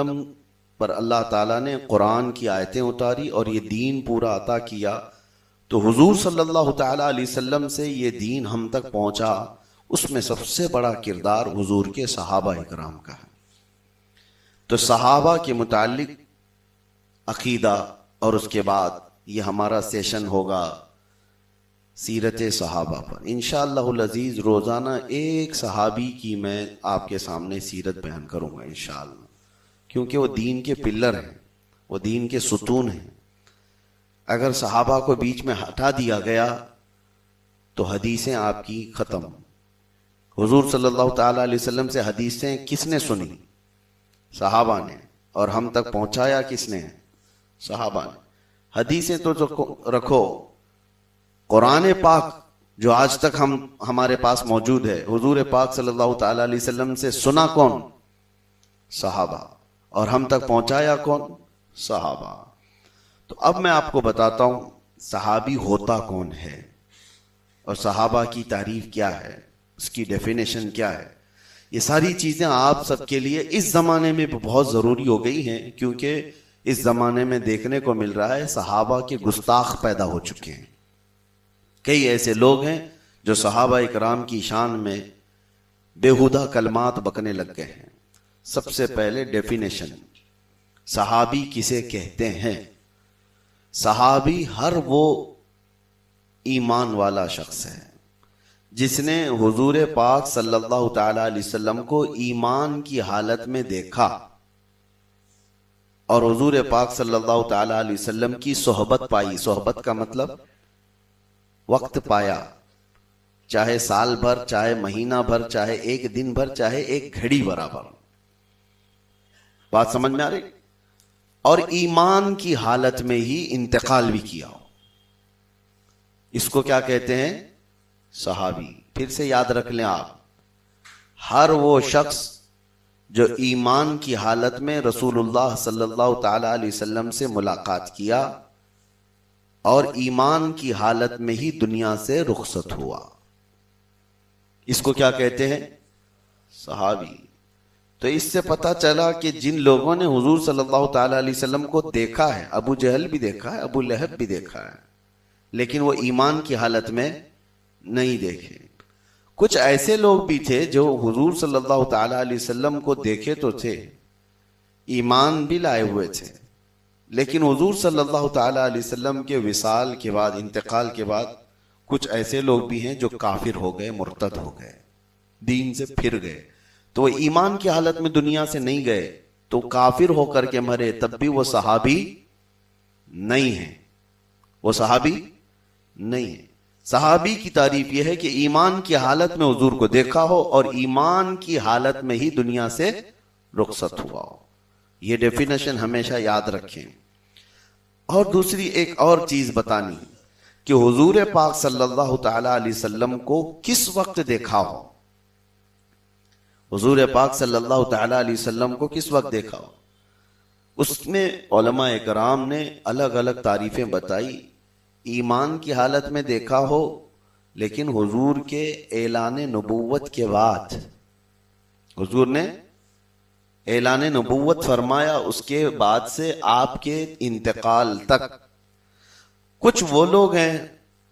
وسلم پر اللہ تعالیٰ نے قرآن کی آیتیں اتاری اور یہ دین پورا عطا کیا، تو حضور صلی اللہ تعالیٰ علیہ وسلم سے یہ دین ہم تک پہنچا، اس میں سب سے بڑا کردار حضور کے صحابہ اکرام کا ہے۔ تو صحابہ کے متعلق عقیدہ، اور اس کے بعد یہ ہمارا سیشن ہوگا سیرت صحابہ پر۔ انشاءاللہ العزیز روزانہ ایک صحابی کی میں آپ کے سامنے سیرت بیان کروں گا انشاءاللہ، کیونکہ وہ دین کے پلر ہیں، وہ دین کے ستون ہیں۔ اگر صحابہ کو بیچ میں ہٹا دیا گیا تو حدیثیں آپ کی ختم۔ حضور صلی اللہ تعالیٰ علیہ وسلم سے حدیثیں کس نے سنی؟ صحابہ نے، اور ہم تک پہنچایا کس نے؟ صحابہ نے۔ حدیثیں تو رکھو، قرآن پاک جو آج تک ہمارے پاس موجود ہے، حضور پاک صلی اللہ تعالیٰ علیہ وسلم سے سنا کون؟ صحابہ، اور ہم تک پہنچایا کون؟ صحابہ۔ تو اب میں آپ کو بتاتا ہوں صحابی ہوتا کون ہے، اور صحابہ کی تعریف کیا ہے، اس کی ڈیفینیشن کیا ہے۔ یہ ساری چیزیں آپ سب کے لیے اس زمانے میں بہت ضروری ہو گئی ہیں، کیونکہ اس زمانے میں دیکھنے کو مل رہا ہے صحابہ کے گستاخ پیدا ہو چکے ہیں۔ کئی ایسے لوگ ہیں جو صحابہ اکرام کی شان میں بیہودہ کلمات بکنے لگ گئے ہیں۔ سب سے پہلے ڈیفینیشن، صحابی کسے کہتے ہیں؟ صحابی ہر وہ ایمان والا شخص ہے جس نے حضور پاک صلی اللہ تعالی علیہ وسلم کو ایمان کی حالت میں دیکھا، اور حضور پاک صلی اللہ تعالی علیہ وسلم کی صحبت پائی۔ صحبت کا مطلب وقت پایا، چاہے سال بھر، چاہے مہینہ بھر، چاہے ایک دن بھر، چاہے ایک گھڑی برابر۔ بات سمجھ میں آ رہی؟ اور ایمان کی حالت میں ہی انتقال بھی کیا ہو، اس کو کیا کہتے ہیں؟ صحابی۔ پھر سے یاد رکھ لیں آپ، ہر وہ شخص جو ایمان کی حالت میں رسول اللہ صلی اللہ تعالی علیہ وسلم سے ملاقات کیا اور ایمان کی حالت میں ہی دنیا سے رخصت ہوا، اس کو کیا کہتے ہیں؟ صحابی۔ تو اس سے پتہ چلا کہ جن لوگوں نے حضور صلی اللہ تعالی علیہ وسلم کو دیکھا ہے، ابو جہل بھی دیکھا ہے، ابو لہب بھی دیکھا ہے، لیکن وہ ایمان کی حالت میں نہیں دیکھے۔ کچھ ایسے لوگ بھی تھے جو حضور صلی اللہ تعالی علیہ وسلم کو دیکھے تو تھے، ایمان بھی لائے ہوئے تھے، لیکن حضور صلی اللہ تعالی علیہ وسلم کے وصال کے بعد، انتقال کے بعد، کچھ ایسے لوگ بھی ہیں جو کافر ہو گئے، مرتد ہو گئے، دین سے پھر گئے۔ تو وہ ایمان کی حالت میں دنیا سے نہیں گئے، تو کافر ہو کر کے مرے، تب بھی وہ صحابی نہیں ہیں، وہ صحابی نہیں ہیں۔ صحابی کی تعریف یہ ہے کہ ایمان کی حالت میں حضور کو دیکھا ہو اور ایمان کی حالت میں ہی دنیا سے رخصت ہوا ہو۔ یہ ڈیفینیشن ہمیشہ یاد رکھیں۔ اور دوسری ایک اور چیز بتانی کہ حضور پاک صلی اللہ تعالی علیہ وسلم کو کس وقت دیکھا ہو، حضور پاک صلی اللہ تعالی علیہ وسلم کو کس وقت دیکھا ہو، اس میں علماء کرام نے الگ الگ تعریفیں بتائی۔ ایمان کی حالت میں دیکھا ہو، لیکن حضور کے اعلان نبوت کے بعد، حضور نے اعلان نبوت فرمایا، اس کے بعد سے آپ کے انتقال تک۔ کچھ وہ لوگ ہیں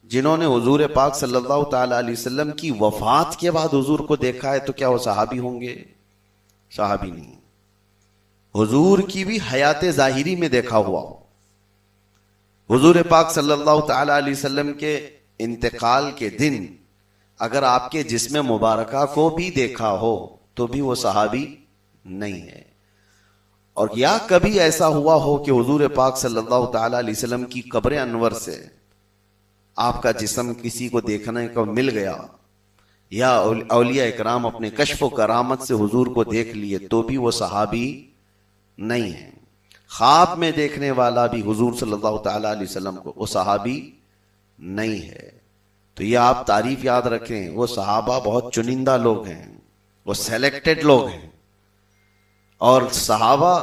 جنہوں نے حضور پاک صلی اللہ تعالی علیہ وسلم کی وفات کے بعد حضور کو دیکھا ہے، تو کیا وہ صحابی ہوں گے؟ صحابی نہیں۔ حضور کی بھی حیات ظاہری میں دیکھا ہوا ہو، حضور پاک صلی اللہ تعالی علیہ وسلم کے انتقال کے دن اگر آپ کے جسم مبارکہ کو بھی دیکھا ہو تو بھی وہ صحابی نہیں ہے۔ اور یا کبھی ایسا ہوا ہو کہ حضور پاک صلی اللہ تعالی علیہ وسلم کی قبر انور سے آپ کا جسم کسی کو دیکھنے کو مل گیا، یا اولیاء اکرام اپنے کشف و کرامت سے حضور کو دیکھ لیے، تو بھی وہ صحابی نہیں ہے۔ خواب میں دیکھنے والا بھی حضور صلی اللہ تعالی علیہ وسلم کو، وہ صحابی نہیں ہے۔ تو یہ آپ تعریف یاد رکھیں، وہ صحابہ بہت چنندہ لوگ ہیں، وہ سیلیکٹڈ لوگ ہیں۔ اور صحابہ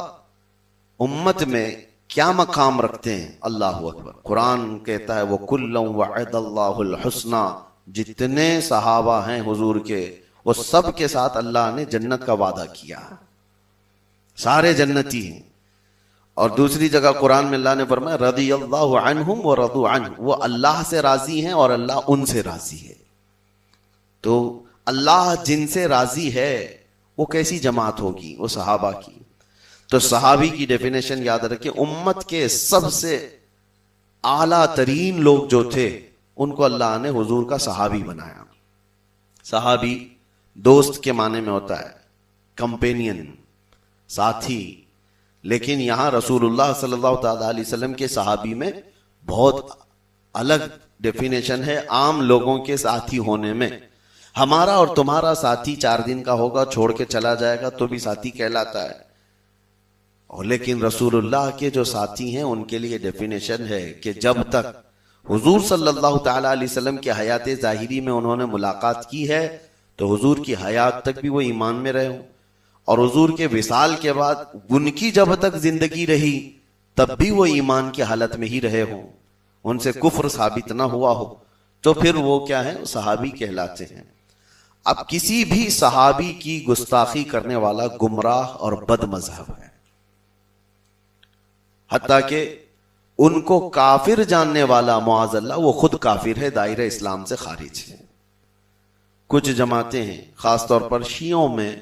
امت میں کیا مقام رکھتے ہیں؟ اللہ اکبر۔ قرآن کہتا ہے وَكُلًّا وَعَدَ اللَّهُ الْحُسْنَى، جتنے صحابہ ہیں حضور کے، وہ سب کے ساتھ اللہ نے جنت کا وعدہ کیا۔ سارے جنتی ہیں. اور دوسری جگہ قرآن میں اللہ نے فرمایا رضی اللہ عنہم ورضوا عنہ، وہ اللہ سے راضی ہیں اور اللہ ان سے راضی ہے. تو اللہ جن سے راضی ہے وہ کیسی جماعت ہوگی؟ وہ صحابہ کی. تو صحابی کی ڈیفینیشن یاد رکھیں، امت کے سب سے اعلیٰ ترین لوگ جو تھے ان کو اللہ نے حضور کا صحابی بنایا. صحابی دوست کے معنی میں ہوتا ہے، کمپینین، ساتھی. لیکن یہاں رسول اللہ صلی اللہ تعالی علیہ وسلم کے صحابی میں بہت الگ ڈیفینیشن ہے عام لوگوں کے ساتھی ہونے میں. ہمارا اور تمہارا ساتھی 4 دن کا ہوگا، چھوڑ کے چلا جائے گا تو بھی ساتھی کہلاتا ہے. اور لیکن رسول اللہ کے جو ساتھی ہیں ان کے لیے ڈیفینیشن ہے کہ جب تک حضور صلی اللہ تعالی علیہ وسلم کے حیات ظاہری میں انہوں نے ملاقات کی ہے تو حضور کی حیات تک بھی وہ ایمان میں رہے ہوں، اور حضور کے وصال کے بعد ان کی جب تک زندگی رہی تب بھی وہ ایمان کی حالت میں ہی رہے ہوں، ان سے کفر ثابت نہ ہوا ہو، تو پھر وہ کیا ہے؟ صحابی کہلاتے ہیں. اب کسی بھی صحابی کی گستاخی کرنے والا گمراہ اور بد مذہب ہے، حتیٰ کہ ان کو کافر جاننے والا معاذ اللہ وہ خود کافر ہے، دائرہ اسلام سے خارج ہے. کچھ جماعتیں ہیں، خاص طور پر شیعوں میں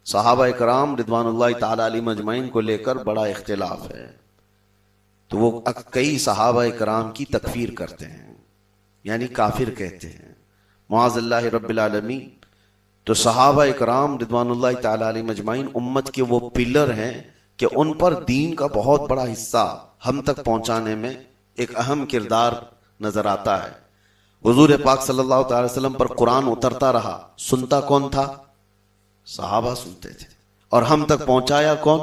صحابہ کرام رضوان اللہ تعالی علیہم اجمعین کو لے کر بڑا اختلاف ہے. تو وہ کئی صحابہ کرام کی تکفیر کرتے ہیں، یعنی کافر کہتے ہیں معاذ اللہ رب العالمین. تو صحابہ کرام رضوان اللہ تعالی علیہم اجمعین امت کے وہ پلر ہیں کہ ان پر دین کا بہت بڑا حصہ ہم تک پہنچانے میں ایک اہم کردار نظر آتا ہے. حضور پاک صلی اللہ تعالی وسلم پر قرآن اترتا رہا، سنتا کون تھا؟ صحابہ سنتے تھے. اور ہم تک پہنچایا کون؟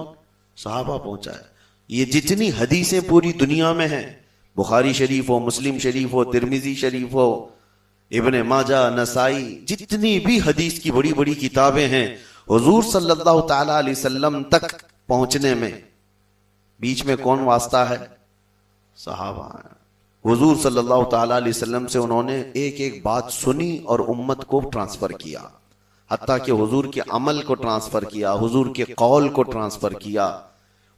صحابہ پہنچایا. یہ جتنی حدیثیں پوری دنیا میں ہیں، بخاری شریف ہو، مسلم شریف ہو، ترمذی شریف ہو، ابن ماجہ، نسائی، جتنی بھی حدیث کی بڑی بڑی کتابیں ہیں، حضور صلی اللہ تعالی علیہ وسلم تک پہنچنے میں بیچ میں کون واسطہ ہے؟ صحابہ. حضور صلی اللہ تعالی علیہ وسلم سے انہوں نے ایک ایک بات سنی اور امت کو ٹرانسفر کیا، حتیٰ کہ حضور کے عمل کو ٹرانسفر کیا، حضور کے قول کو ٹرانسفر کیا.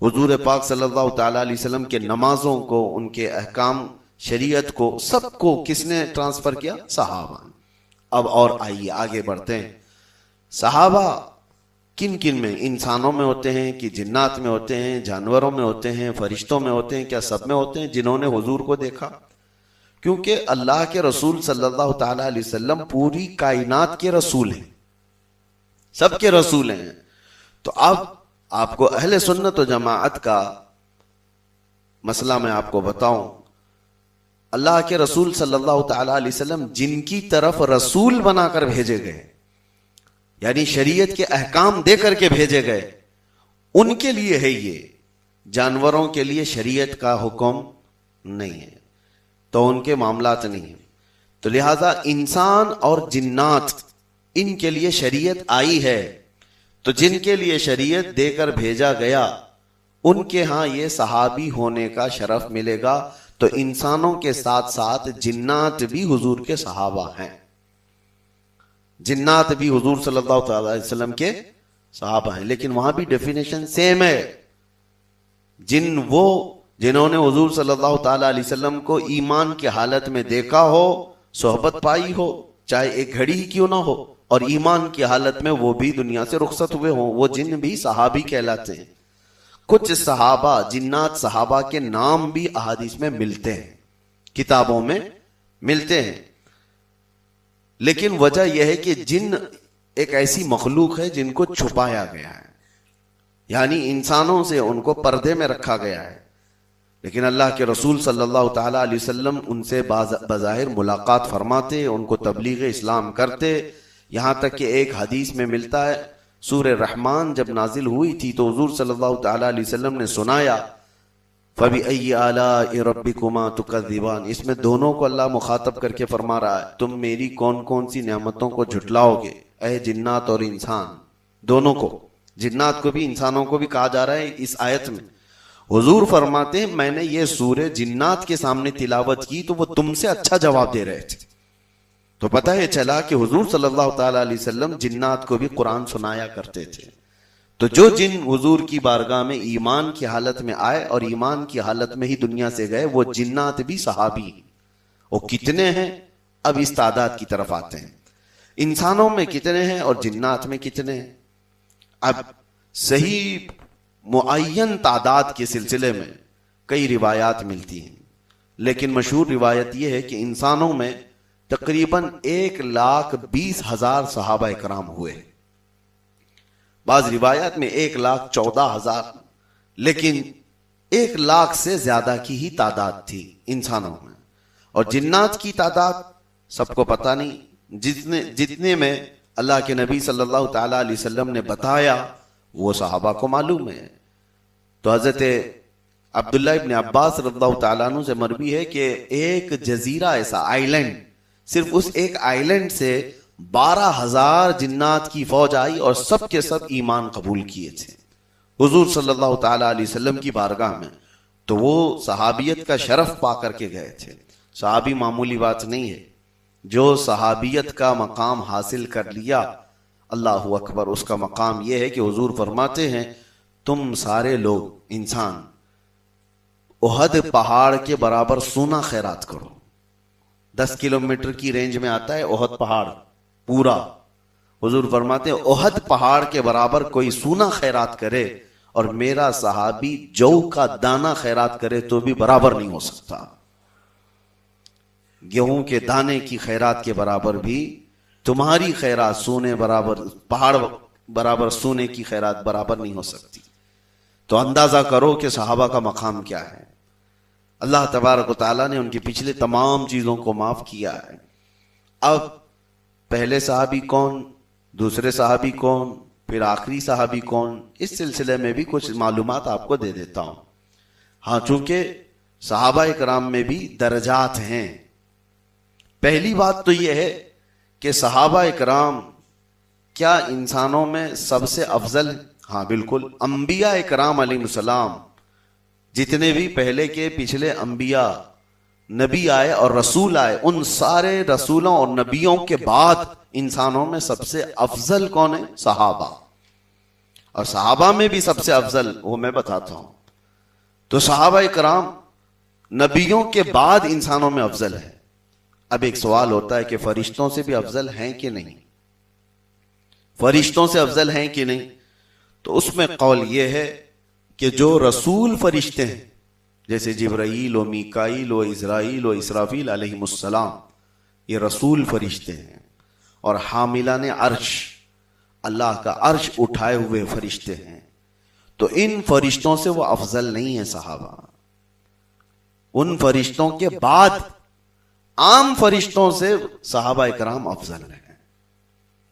حضور پاک صلی اللہ تعالی علیہ وسلم کے نمازوں کو، ان کے احکام شریعت کو، سب کو کس نے ٹرانسفر کیا؟ صحابہ. اب اور آئیے آگے بڑھتے ہیں. صحابہ کن کن میں؟ انسانوں میں ہوتے ہیں کہ جنات میں ہوتے ہیں، جانوروں میں ہوتے ہیں، فرشتوں میں ہوتے ہیں، کیا سب میں ہوتے ہیں جنہوں نے حضور کو دیکھا؟ کیونکہ اللہ کے رسول صلی اللہ تعالی علیہ وسلم پوری کائنات کے رسول ہیں، سب کے رسول ہیں. تو اب آپ کو اہل سنت و جماعت کا مسئلہ میں آپ کو بتاؤں. اللہ کے رسول صلی اللہ تعالی علیہ وسلم جن کی طرف رسول بنا کر بھیجے گئے، یعنی شریعت کے احکام دے کر کے بھیجے گئے، ان کے لیے ہے یہ. جانوروں کے لیے شریعت کا حکم نہیں ہے، تو ان کے معاملات نہیں ہیں. تو لہذا انسان اور جنات ان کے لیے شریعت آئی ہے، تو جن کے لیے شریعت دے کر بھیجا گیا ان کے ہاں یہ صحابی ہونے کا شرف ملے گا. تو انسانوں کے ساتھ ساتھ جنات بھی حضور کے صحابہ ہیں، جنات بھی حضور صلی اللہ تعالی علیہ وسلم کے صحابہ ہیں. لیکن وہاں بھی ڈیفینیشن سیم ہے. جن وہ جنہوں نے حضور صلی اللہ تعالی علیہ وسلم کو ایمان کی حالت میں دیکھا ہو، صحبت پائی ہو، چاہے ایک گھڑی ہی کیوں نہ ہو، اور ایمان کی حالت میں وہ بھی دنیا سے رخصت ہوئے ہوں، وہ جن بھی صحابی کہلاتے ہیں. کچھ صحابہ، جنات صحابہ کے نام بھی احادیث میں ملتے ہیں، کتابوں میں ملتے ہیں. لیکن وجہ یہ ہے کہ جن ایک ایسی مخلوق ہے جن کو چھپایا گیا ہے، یعنی انسانوں سے ان کو پردے میں رکھا گیا ہے. لیکن اللہ کے رسول صلی اللہ تعالی علیہ وسلم ان سے بظاہر ملاقات فرماتے، ان کو تبلیغ اسلام کرتے. یہاں تک کہ ایک حدیث میں ملتا ہے سورہ رحمان جب نازل ہوئی تھی تو حضور صلی اللہ تعالی علیہ وسلم نے سنایا فَبِأَيِّ آلَاءِ رَبِّكُمَا تُكَذِّبَانِ. اس میں دونوں کو اللہ مخاطب کر کے فرما رہا ہے تم میری کون کون سی نعمتوں کو جھٹلاؤ گے، اے جنات اور انسان. دونوں کو، جنات کو بھی انسانوں کو بھی کہا جا رہا ہے اس آیت میں. حضور فرماتے ہیں میں نے یہ سورہ جنات کے سامنے تلاوت کی تو وہ تم سے اچھا جواب دے رہے تھے. تو پتہ یہ چلا کہ حضور صلی اللہ تعالی علیہ وسلم جنات کو بھی قرآن سنایا کرتے تھے. تو جو جن حضور کی بارگاہ میں ایمان کی حالت میں آئے اور ایمان کی حالت میں ہی دنیا سے گئے، وہ جنات بھی صحابی ہیں۔ وہ کتنے ہیں؟ اب اس تعداد کی طرف آتے ہیں۔ انسانوں میں کتنے ہیں اور جنات میں کتنے ہیں؟ اب صحیح معین تعداد کے سلسلے میں کئی روایات ملتی ہیں، لیکن مشہور روایت یہ ہے کہ انسانوں میں تقریباً 1,20,000 صحابہ کرام ہوئے، بعض روایات میں 1,14,000، لیکن 1,00,000 سے زیادہ کی ہی تعداد تھی انسانوں میں۔ اور جنات کی تعداد سب کو پتہ نہیں، جتنے میں اللہ کے نبی صلی اللہ تعالی علیہ وسلم نے بتایا وہ صحابہ کو معلوم ہے۔ تو حضرت عبداللہ ابن عباس رضی اللہ تعالیٰ عنہ سے مروی ہے کہ ایک جزیرہ ایسا آئیلینڈ، صرف اس ایک آئیلینڈ سے 12,000 جنات کی فوج آئی اور سب کے سب ایمان قبول کیے تھے حضور صلی اللہ تعالی علیہ وسلم کی بارگاہ میں۔ تو وہ صحابیت کا شرف پا کر کے گئے تھے۔ صحابی معمولی بات نہیں ہے، جو صحابیت کا مقام حاصل کر لیا، اللہ اکبر، اس کا مقام یہ ہے کہ حضور فرماتے ہیں تم سارے لوگ انسان احد پہاڑ کے برابر سونا خیرات کرو۔ 10 کلومیٹر کی رینج میں آتا ہے احد پہاڑ پورا۔ حضور فرماتے ہیں احد پہاڑ کے برابر کوئی سونا خیرات کرے اور میرا صحابی جو کا دانہ خیرات کرے تو بھی برابر نہیں ہو سکتا۔ گیہوں کے دانے کی خیرات کے برابر بھی تمہاری خیرات سونے برابر، پہاڑ برابر سونے کی خیرات برابر نہیں ہو سکتی۔ تو اندازہ کرو کہ صحابہ کا مقام کیا ہے۔ اللہ تبارک و تعالیٰ نے ان کی پچھلے تمام چیزوں کو معاف کیا ہے۔ اب پہلے صحابی کون، دوسرے صحابی کون، پھر آخری صحابی کون، اس سلسلے میں بھی کچھ معلومات آپ کو دے دیتا ہوں۔ ہاں، چونکہ صحابہ کرام میں بھی درجات ہیں۔ پہلی بات تو یہ ہے کہ صحابہ کرام کیا انسانوں میں سب سے افضل ہیں؟ ہاں بالکل، انبیاء کرام علیہ السلام، جتنے بھی پہلے کے پچھلے انبیاء نبی آئے اور رسول آئے، ان سارے رسولوں اور نبیوں کے بعد انسانوں میں سب سے افضل کون ہے؟ صحابہ۔ اور صحابہ میں بھی سب سے افضل وہ میں بتاتا ہوں۔ تو صحابہ کرام نبیوں کے بعد انسانوں میں افضل ہے۔ اب ایک سوال ہوتا ہے کہ فرشتوں سے بھی افضل ہیں کہ نہیں؟ فرشتوں سے افضل ہیں کہ نہیں؟ تو اس میں قول یہ ہے کہ جو رسول فرشتے ہیں جیسے جبرائیل و میکائیل و اسرائیل و اسرافیل علیہ السلام، یہ رسول فرشتے ہیں، اور حاملان عرش، اللہ کا عرش اٹھائے ہوئے فرشتے ہیں۔ تو ان فرشتوں سے وہ افضل نہیں ہے صحابہ۔ ان فرشتوں کے بعد عام فرشتوں سے صحابہ کرام افضل ہیں۔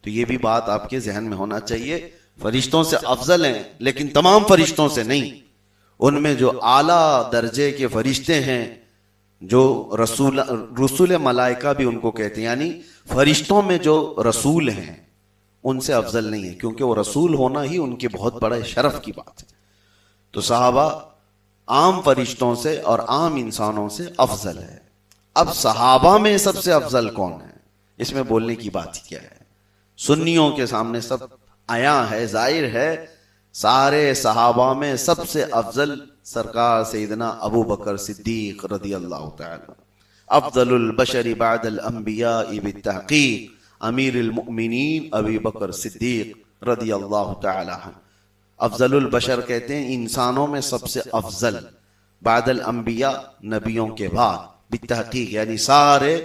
تو یہ بھی بات آپ کے ذہن میں ہونا چاہیے، فرشتوں سے افضل ہیں لیکن تمام فرشتوں سے نہیں۔ ان میں جو اعلیٰ درجے کے فرشتے ہیں، جو رسول ملائکہ بھی ان کو کہتے ہیں، یعنی فرشتوں میں جو رسول ہیں ان سے افضل نہیں ہے، کیونکہ وہ رسول ہونا ہی ان کے بہت بڑے شرف کی بات ہے۔ تو صحابہ عام فرشتوں سے اور عام انسانوں سے افضل ہے۔ اب صحابہ میں سب سے افضل کون ہے؟ اس میں بولنے کی بات کیا ہے؟ سنیوں کے سامنے سب عیاں ہے، ظاہر ہے، سارے صحابہ میں سب سے افضل سرکار سیدنا ابو بکر صدیق رضی اللہ تعالی، افضل البشر بعد الانبیاء بالتحقیق، امیر المؤمنین ابی بکر صدیق رضی اللہ تعالی عنہ۔ افضل البشر کہتے ہیں انسانوں میں سب سے افضل، بعد الانبیاء، نبیوں کے بعد، بالتحقیق یعنی سارے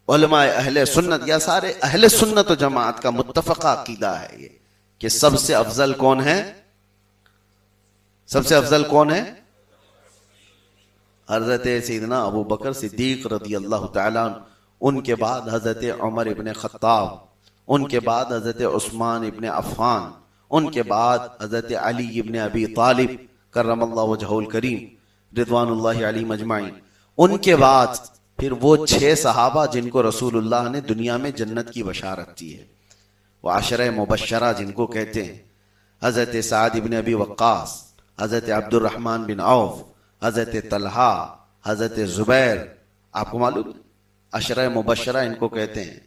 علماء اہل سنت یا سارے اہل سنت و جماعت کا متفقہ عقیدہ ہے یہ کہ سب سے افضل کون ہے؟ سب سے افضل کون ہے؟ حضرت سیدنا ابو بکر صدیق رضی اللہ تعالیٰ عنہ، ان کے بعد حضرت عمر ابن خطاب، ان کے بعد حضرت عثمان ابن عفان، ان کے بعد حضرت علی ابن ابی طالب کرم اللہ وجہہ الکریم رضوان اللہ علیہ مجمعین، ان کے بعد پھر وہ 6 صحابہ جن کو رسول اللہ نے دنیا میں جنت کی بشارت دی ہے، وہ عشرہ مبشرہ جن کو کہتے ہیں، حضرت سعد ابن ابی وقاص، حضرت عبد الرحمن بن عوف، حضرت طلحہ، حضرت زبیر، آپ کو معلوم عشرہ مبشرہ ان کو کہتے ہیں،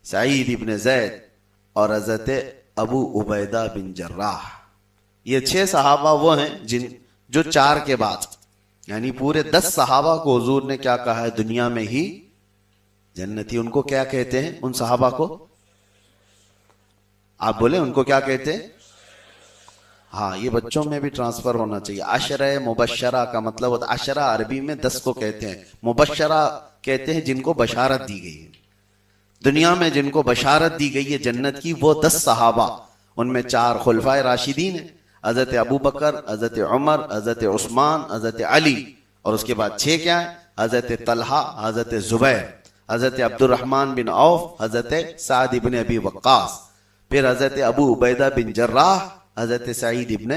سعید ابن زید اور حضرت ابو عبیدہ بن جراح۔ یہ 6 صحابہ وہ ہیں جو 4 کے بعد، یعنی پورے 10 صحابہ کو حضور نے کیا کہا ہے؟ دنیا میں ہی جنتی۔ ان کو کیا کہتے ہیں؟ ان صحابہ کو آپ بولے ان کو کیا کہتے ہیں؟ ہاں، یہ بچوں میں بھی ٹرانسفر ہونا چاہیے۔ عشرہ مبشرہ کا مطلب ہوتا ہے، عشرہ عربی میں 10 کو کہتے ہیں، مبشرہ کہتے ہیں جن کو بشارت دی گئی ہے۔ دنیا میں جن کو بشارت دی گئی ہے جنت کی، وہ 10 صحابہ، ان میں 4 خلفائے راشدین ہیں، حضرت ابو بکر، حضرت عمر، حضرت عثمان، حضرت علی، اور اس کے بعد 6 کیا ہیں؟ حضرت طلحہ، حضرت زبیر، حضرت عبد الرحمن بن عوف، حضرت سعد بن ابی وقاص، پھر حضرت ابو عبیدہ بن جراح، حضرت سعید ابن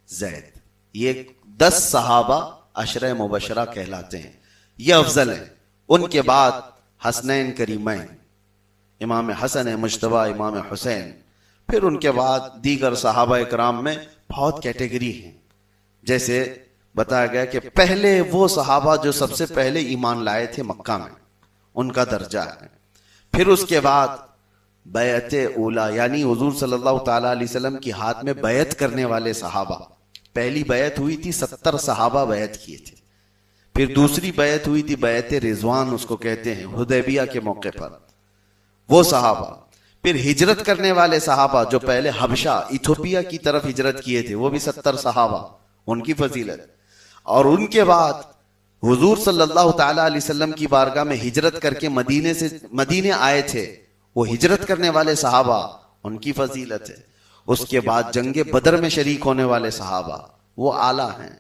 زید۔ یہ 10 صحابہ عشرہ مبشرہ کہلاتے ہیں، یہ افضل ہیں۔ ان کے بعد حسنین کریمین، امام حسن مجتبی، امام حسین، پھر ان کے بعد دیگر صحابہ اکرام میں بہت کیٹیگری ہیں۔ جیسے بتایا گیا کہ پہلے وہ صحابہ جو سب سے پہلے ایمان لائے تھے مکہ میں، ان کا درجہ ہے۔ پھر اس کے بعد بیعت اولا، یعنی حضور صلی اللہ تعالیٰ علیہ وسلم کی ہاتھ میں بیعت کرنے والے صحابہ۔ پہلی بیعت ہوئی تھی، 70 صحابہ بیعت کیے تھے۔ پھر دوسری بیعت ہوئی تھی بیعت رضوان، اس کو کہتے ہیں، حدیبیہ کے موقع پر، وہ صحابہ۔ پھر ہجرت کرنے والے صحابہ جو پہلے حبشہ، ایتھوپیا کی طرف ہجرت کیے تھے، وہ بھی 70 صحابہ، ان کی فضیلت۔ اور ان کے بعد حضور صلی اللہ تعالیٰ علیہ وسلم کی بارگاہ میں ہجرت کر کے مدینے آئے تھے، وہ ہجرت کرنے والے صحابہ، ان کی فضیلت ہے۔ اس کے بعد جنگ بدر میں شریک ہونے والے صحابہ، وہ اعلیٰ ہیں۔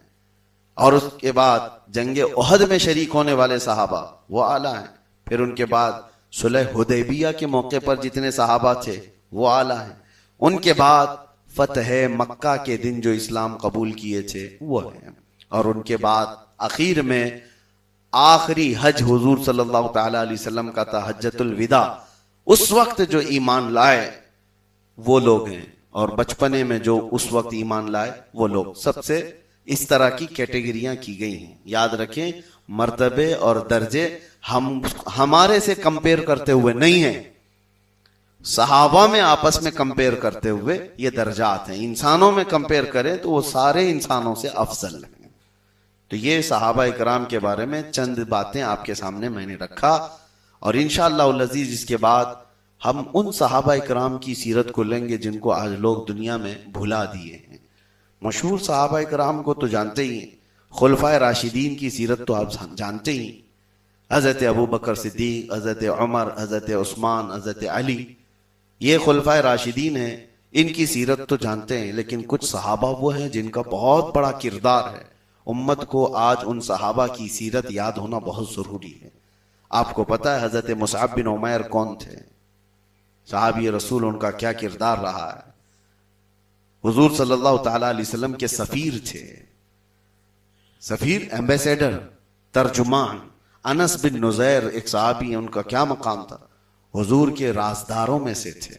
اور اس کے بعد جنگ احد میں شریک ہونے والے صحابہ، وہ اعلیٰ ہیں۔ پھر ان کے بعد صلح حدیبیہ کے موقع پر جتنے صحابہ تھے، وہ اعلیٰ ہیں۔ ان کے بعد فتح مکہ کے دن جو اسلام قبول کیے تھے، وہ ہیں۔ اور ان کے بعد اخیر میں آخری حج حضور صلی اللہ تعالیٰ علیہ وسلم کا تھا، حجۃ الوداع، اس وقت جو ایمان لائے وہ لوگ ہیں، اور بچپنے میں جو اس وقت ایمان لائے وہ لوگ۔ سب سے اس طرح کی کیٹیگریاں کی گئی ہیں۔ یاد رکھیں، مرتبے اور درجے ہمارے سے کمپیر کرتے ہوئے نہیں ہیں، صحابہ میں آپس میں کمپیر کرتے ہوئے یہ درجات ہیں۔ انسانوں میں کمپیر کریں تو وہ سارے انسانوں سے افضل ہیں۔ تو یہ صحابہ اکرام کے بارے میں چند باتیں آپ کے سامنے میں نے رکھا، اور انشاءاللہ العزیز اس کے بعد ہم ان صحابہ اکرام کی سیرت کو لیں گے جن کو آج لوگ دنیا میں بھلا دیے ہیں۔ مشہور صحابہ اکرام کو تو جانتے ہی ہیں، خلفائے راشدین کی سیرت تو آپ جانتے ہی ہیں، حضرت ابو بکر صدیق، حضرت عمر، حضرت عثمان، حضرت علی، یہ خلفائے راشدین ہیں، ان کی سیرت تو جانتے ہیں۔ لیکن کچھ صحابہ وہ ہیں جن کا بہت بڑا کردار ہے، امت کو آج ان صحابہ کی سیرت یاد ہونا بہت ضروری ہے۔ آپ کو پتہ ہے حضرت مصعب بن عمیر کون تھے؟ صحابی رسول، ان کا کیا کردار رہا ہے؟ حضور صلی اللہ تعالیٰ علیہ وسلم کے سفیر تھے، سفیر، ایمبیسیڈر، ترجمان۔ انس بن نزیر ایک صحابی ہیں، ان کا کیا مقام تھا؟ حضور کے رازداروں میں سے تھے،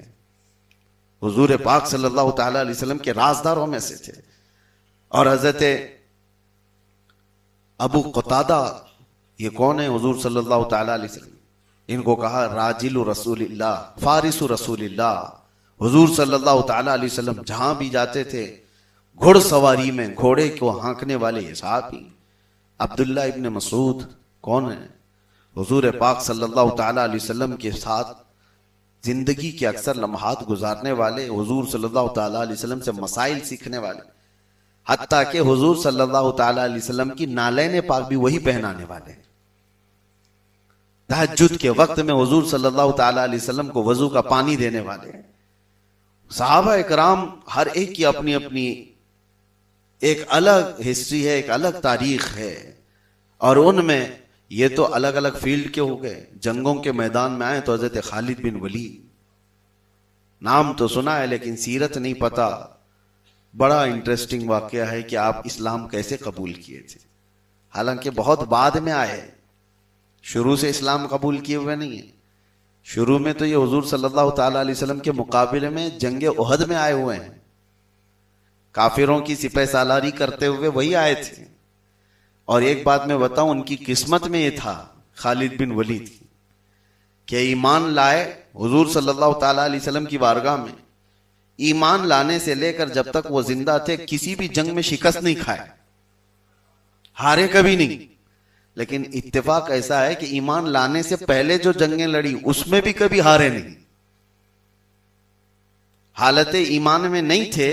حضور پاک صلی اللہ تعالیٰ علیہ وسلم کے رازداروں میں سے تھے۔ اور حضرت ابو قتادہ، یہ کون ہے؟ حضور صلی اللہ تعالیٰ علیہ وسلم، ان کو کہا راجل رسول اللہ، فارس رسول اللہ۔ حضور صلی اللہ تعالیٰ علیہ وسلم جہاں بھی جاتے تھے، گھڑ سواری میں گھوڑے کو ہانکنے والے یہ صحابی۔ عبداللہ ابن مسعود کون ہے؟ حضور پاک صلی اللہ تعالیٰ علیہ وسلم کے ساتھ زندگی کے اکثر لمحات گزارنے والے، حضور صلی اللہ تعالیٰ علیہ وسلم سے مسائل سیکھنے والے، حتیٰ کہ حضور صلی اللہ تعالیٰ علیہ وسلم کی نالین پاک بھی وہی پہنانے والے۔ تہجد کے وقت میں حضور صلی اللہ تعالیٰ علیہ وسلم کو وضو کا پانی دینے والے۔ صحابہ اکرام ہر ایک کی اپنی اپنی ایک الگ ہسٹری ہے، ایک الگ تاریخ ہے، اور ان میں یہ تو الگ الگ فیلڈ کے ہو گئے۔ جنگوں کے میدان میں آئے تو حضرت خالد بن ولید، نام تو سنا ہے لیکن سیرت نہیں پتا۔ بڑا انٹرسٹنگ واقعہ ہے کہ آپ اسلام کیسے قبول کیے تھے، حالانکہ بہت بعد میں آئے، شروع سے اسلام قبول کیے ہوئے نہیں ہیں۔ شروع میں تو یہ حضور صلی اللہ تعالیٰ علیہ وسلم کے مقابلے میں جنگ احد میں آئے ہوئے ہیں، کافروں کی سپہ سالاری کرتے ہوئے وہی آئے تھے۔ اور ایک بات میں بتاؤں، ان کی قسمت میں یہ تھا خالد بن ولید کہ ایمان لائے حضور صلی اللہ تعالیٰ علیہ وسلم کی بارگاہ میں، ایمان لانے سے لے کر جب تک وہ زندہ تھے کسی بھی جنگ میں شکست نہیں کھائے، ہارے کبھی نہیں. لیکن اتفاق ایسا ہے کہ ایمان لانے سے پہلے جو جنگیں لڑی اس میں بھی کبھی ہارے نہیں. حالت ایمان میں نہیں تھے،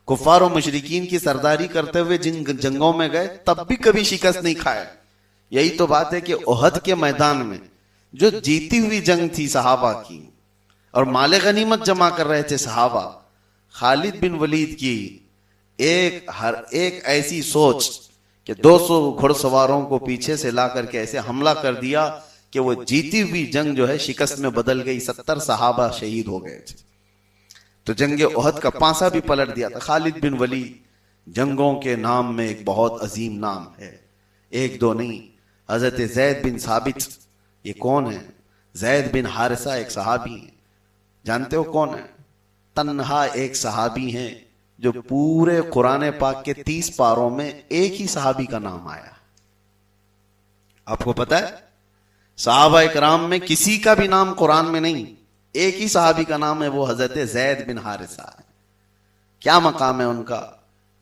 کفار و مشرکین کی سرداری کرتے ہوئے جن جنگوں میں گئے تب بھی کبھی شکست نہیں کھائے. یہی تو بات ہے کہ احد کے میدان میں جو جیتی ہوئی جنگ تھی صحابہ کی اور مال غنیمت جمع کر رہے تھے صحابہ، خالد بن ولید کی ایک ایسی سوچ کہ 200 گھڑ سواروں کو پیچھے سے لا کر کے ایسے حملہ کر دیا کہ وہ جیتی ہوئی جنگ جو ہے شکست میں بدل گئی. 70 صحابہ شہید ہو گئے تھے. تو جنگ احد کا پانسا بھی پلٹ دیا تھا. خالد بن ولید جنگوں کے نام میں ایک بہت عظیم نام ہے، ایک دو نہیں. حضرت زید بن ثابت، یہ کون ہے؟ زید بن حارثہ ایک صحابی ہیں. جانتے ہو کون ہے؟ تنہا ایک صحابی ہیں جو پورے قرآن پاک کے 30 پاروں میں ایک ہی صحابی کا نام آیا. آپ کو پتا ہے صحابہ اکرام میں کسی کا بھی نام قرآن میں نہیں، ایک ہی صحابی کا نام ہے، وہ حضرت زید بن حارثہ ہے. کیا مقام ہے ان کا؟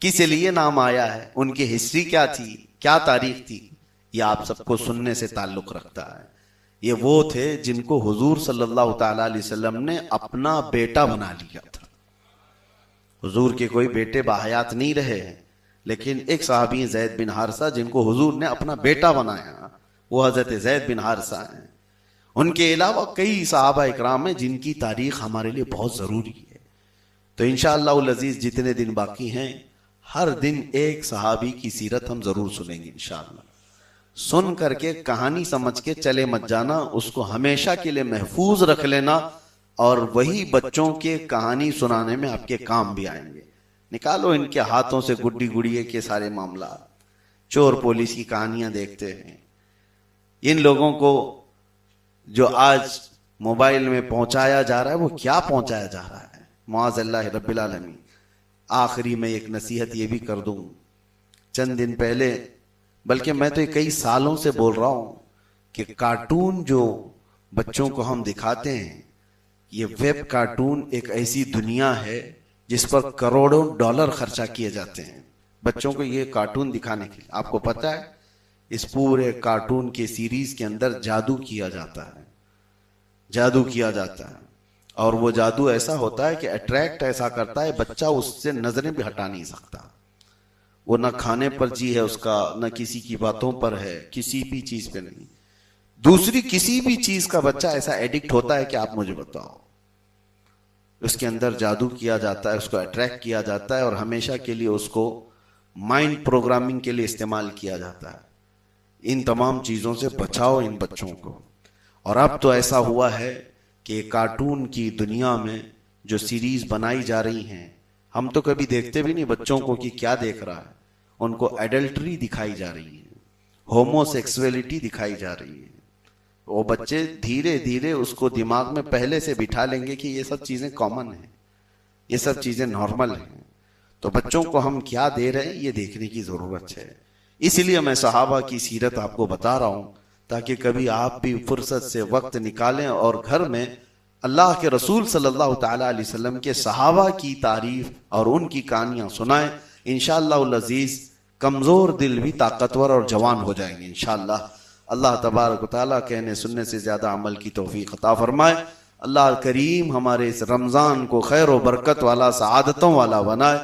کس لیے نام آیا ہے؟ ان کی ہسٹری کیا تھی؟ کیا تاریخ تھی؟ یہ آپ سب کو سننے سے تعلق رکھتا ہے. یہ وہ تھے جن کو حضور صلی اللہ تعالی علیہ وسلم نے اپنا بیٹا بنا لیا تھا. حضور کے کوئی بیٹے باحیات نہیں رہے ہیں، لیکن ایک صحابی زید بن حارثہ جن کو حضور نے اپنا بیٹا بنایا، وہ حضرت زید بن حارثہ ہیں. ان کے علاوہ کئی صحابہ اکرام ہیں جن کی تاریخ ہمارے لیے بہت ضروری ہے. تو انشاءاللہ العزیز جتنے دن باقی ہیں ہر دن ایک صحابی کی سیرت ہم ضرور سنیں گے انشاءاللہ. سن کر کے کہانی سمجھ کے چلے مت جانا، اس کو ہمیشہ کے لیے محفوظ رکھ لینا، اور وہی بچوں کے کہانی سنانے میں آپ کے کام بھی آئیں گے. نکالو ان کے ہاتھوں سے گڈی گڑیے کے سارے معاملات. چور پولیس کی کہانیاں دیکھتے ہیں. ان لوگوں کو جو آج موبائل میں پہنچایا جا رہا ہے وہ کیا پہنچایا جا رہا ہے معاذ اللہ رب العالمین. آخری میں ایک نصیحت یہ بھی کر دوں، چند دن پہلے، بلکہ میں تو یہ کئی سالوں سے بول رہا ہوں کہ کارٹون جو بچوں کو ہم دکھاتے ہیں، یہ ویب کارٹون ایک ایسی دنیا ہے جس پر کروڑوں ڈالر خرچہ کیے جاتے ہیں بچوں کو یہ کارٹون دکھانے کے لیے. آپ کو پتہ ہے اس پورے کارٹون کے سیریز کے اندر جادو کیا جاتا ہے، جادو کیا جاتا ہے، اور وہ جادو ایسا ہوتا ہے کہ اٹریکٹ ایسا کرتا ہے بچہ اس سے نظریں بھی ہٹا نہیں سکتا. وہ نہ کھانے پر جی ہے اس کا، نہ کسی کی باتوں پر ہے، کسی بھی چیز پہ نہیں. دوسری کسی بھی چیز کا بچہ ایسا ایڈکٹ ہوتا ہے کہ آپ مجھے بتاؤ. اس کے اندر جادو کیا جاتا ہے، اس کو اٹریکٹ کیا جاتا ہے، اور ہمیشہ کے لیے اس کو مائنڈ پروگرامنگ کے لیے استعمال کیا جاتا ہے. ان تمام چیزوں سے بچاؤ ان بچوں کو. اور اب تو ایسا ہوا ہے کہ کارٹون کی دنیا میں جو سیریز بنائی جا رہی ہیں، ہم تو کبھی دیکھتے بھی نہیں بچوں کو کہ کیا دیکھ رہا ہے. ان کو ایڈلٹری دکھائی جا رہی ہے، ہومو سیکسولیٹی دکھائی جا رہی ہے. وہ بچے دھیرے دھیرے اس کو دماغ میں پہلے سے بٹھا لیں گے کہ یہ سب چیزیں کامن ہیں، یہ سب چیزیں نارمل ہیں. تو بچوں کو ہم کیا دے رہے ہیں یہ دیکھنے کی ضرورت ہے. اس لیے میں صحابہ کی سیرت آپ کو بتا رہا ہوں تاکہ کبھی آپ بھی فرصت سے وقت نکالیں اور گھر میں اللہ کے رسول صلی اللہ تعالی علیہ وسلم کے صحابہ کی تعریف اور ان کی کہانیاں سنائیں. انشاءاللہ العزیز کمزور دل بھی طاقتور اور جوان ہو جائیں گے انشاءاللہ. اللہ تبارک و تعالیٰ کہنے سننے سے زیادہ عمل کی توفیق عطا فرمائے. اللہ کریم ہمارے اس رمضان کو خیر و برکت والا، سعادتوں والا بنائے.